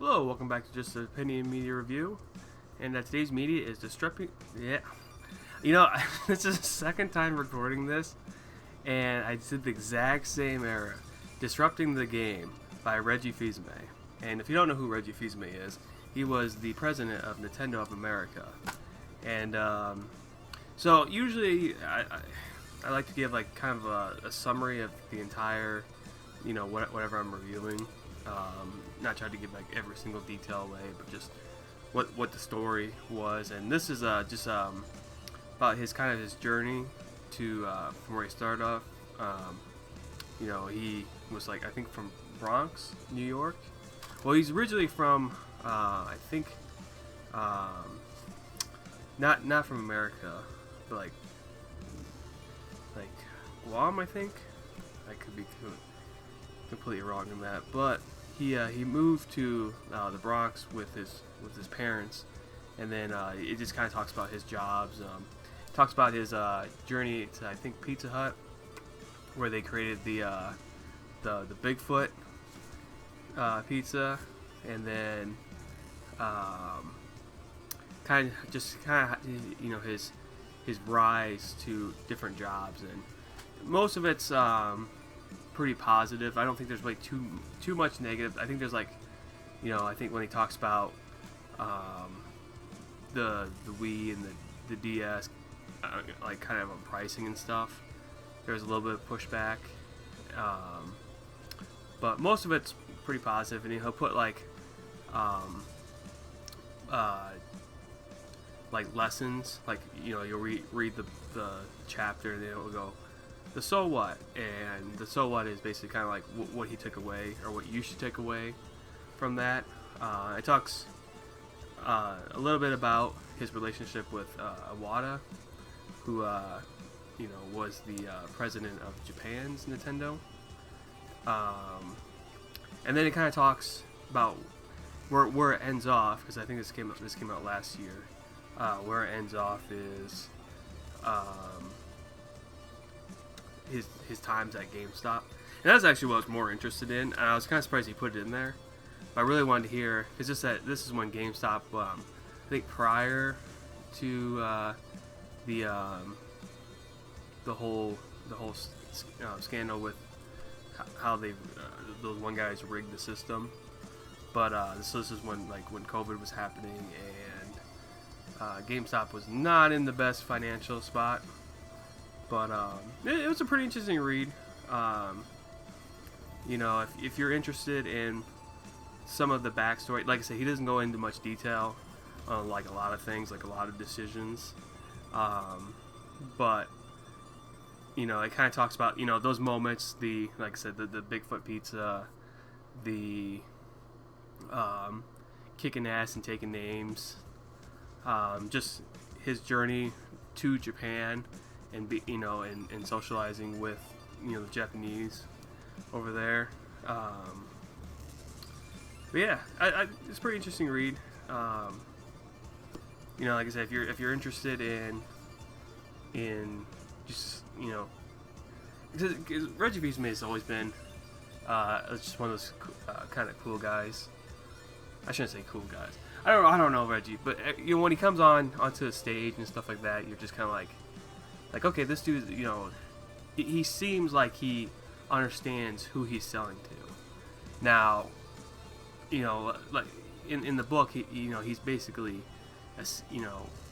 Hello, welcome back to Just an Opinion Media Review. And today's media is Disrupting. Yeah. You know, this is the second time recording this, and I did the exact same error. Disrupting the Game by Reggie Fils-aime. And if you don't know who Reggie Fils-aime is, he was the president of Nintendo of America. And so usually I like to give like kind of a summary of the entire, whatever I'm reviewing. Not try to give like every single detail away, but just what the story was. And this is just about his journey to from where he started off. He was like, I think, from Bronx, New York. Well, he's originally from I think not from America, but like Guam, I think. I could be completely wrong in that, but he moved to the Bronx with his parents, and then it just kind of talks about his jobs. Talks about his journey to, I think, Pizza Hut, where they created the Bigfoot pizza, and then kind of his rise to different jobs, and most of it's pretty positive. I don't think there's like too much negative. I think there's like, I think when he talks about the Wii and the DS, like kind of on pricing and stuff, there's a little bit of pushback, but most of it's pretty positive. And he'll put like lessons, like you'll read the chapter, and then it'll go the so what, and the so what is basically kind of like what he took away, or what you should take away from that. It talks a little bit about his relationship with Iwata, who was the president of Japan's Nintendo, and then it kind of talks about where it ends off, because I think this came out last year. Where it ends off is his times at GameStop, and that's actually what I was more interested in. And I was kind of surprised he put it in there, but I really wanted to hear, because just that this is when GameStop, I think prior to the whole scandal with how they those one guys rigged the system. But this is when COVID was happening, and GameStop was not in the best financial spot. But it was a pretty interesting read. If you're interested in some of the backstory, like I said, he doesn't go into much detail on like a lot of things, like a lot of decisions. But it kind of talks about those moments. Like I said, the Bigfoot pizza, the kicking ass and taking names, just his journey to Japan, and and socializing with the Japanese over there. But yeah, it's a pretty interesting read. Like I said, if you're interested in just because Reggie Fils-aime has always been just one of those kind of cool guys. I shouldn't say cool guys. I don't know Reggie, but when he comes onto the stage and stuff like that, you're just kind of like, okay, this dude, he seems like he understands who he's selling to. Now, like in the book, he's basically,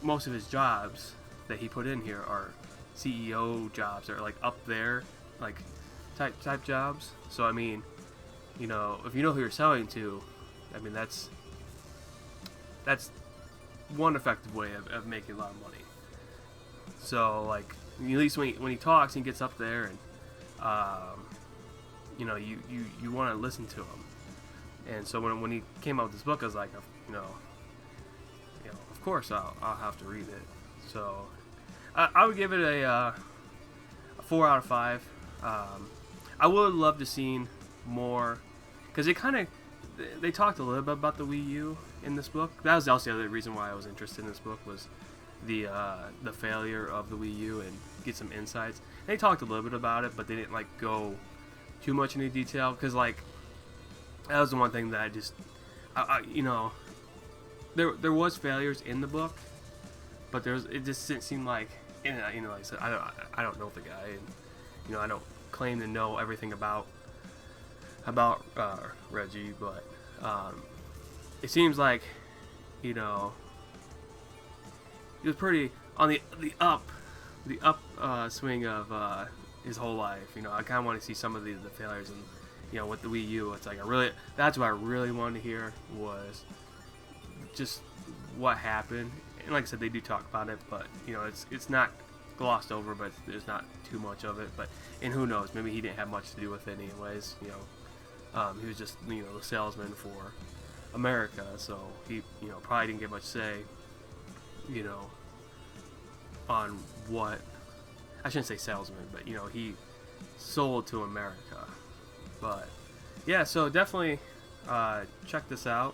most of his jobs that he put in here are CEO jobs, or like up there, like type jobs. So I mean, if you know who you're selling to, I mean that's one effective way of making a lot of money. So like, at least when he talks and he gets up there, and you want to listen to him. And so when he came out with this book, I was like, of course I'll have to read it. So I would give it a 4 out of 5. I would love to seen more, because they talked a little bit about the Wii U in this book. That was also the other reason why I was interested in this book, was the failure of the Wii U, and get some insights. They talked a little bit about it, but they didn't go too much into detail, because that was the one thing that you know, there was failures in the book, but it just didn't seem like, and you know, like I said, I don't know the guy, and you know, I don't claim to know everything about Reggie, but it seems like, you know, he was pretty on the swing of his whole life. You know, I kind of want to see some of the failures, and you know, with the Wii U, it's like that's what I really wanted to hear, was just what happened. And like I said, they do talk about it, but you know, it's not glossed over, but there's not too much of it. But and who knows, maybe he didn't have much to do with it anyways. You know, he was just, you know, the salesman for America, so he, you know, probably didn't get much say, you know, on what, I shouldn't say salesman, but you know, he sold to America. But yeah, so definitely check this out.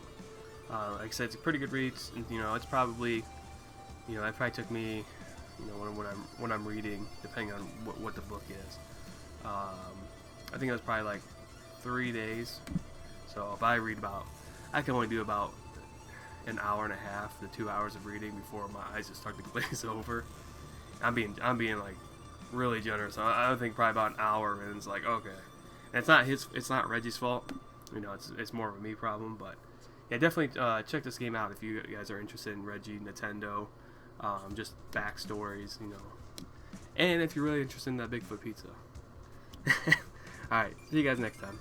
Like I said, it's a pretty good read. You know, it's probably, you know, it probably took me, you know, when I'm reading, depending on what the book is, I think it was probably like 3 days. So if I read I can only do about an hour and a half to 2 hours of reading before my eyes just start to glaze over. I'm being like really generous. I think probably about an hour, and it's like, okay. And it's not Reggie's fault. You know, it's more of a me problem. But yeah, definitely check this game out if you guys are interested in Reggie, Nintendo, just backstories, you know, and if you're really interested in that Bigfoot pizza. All right, see you guys next time.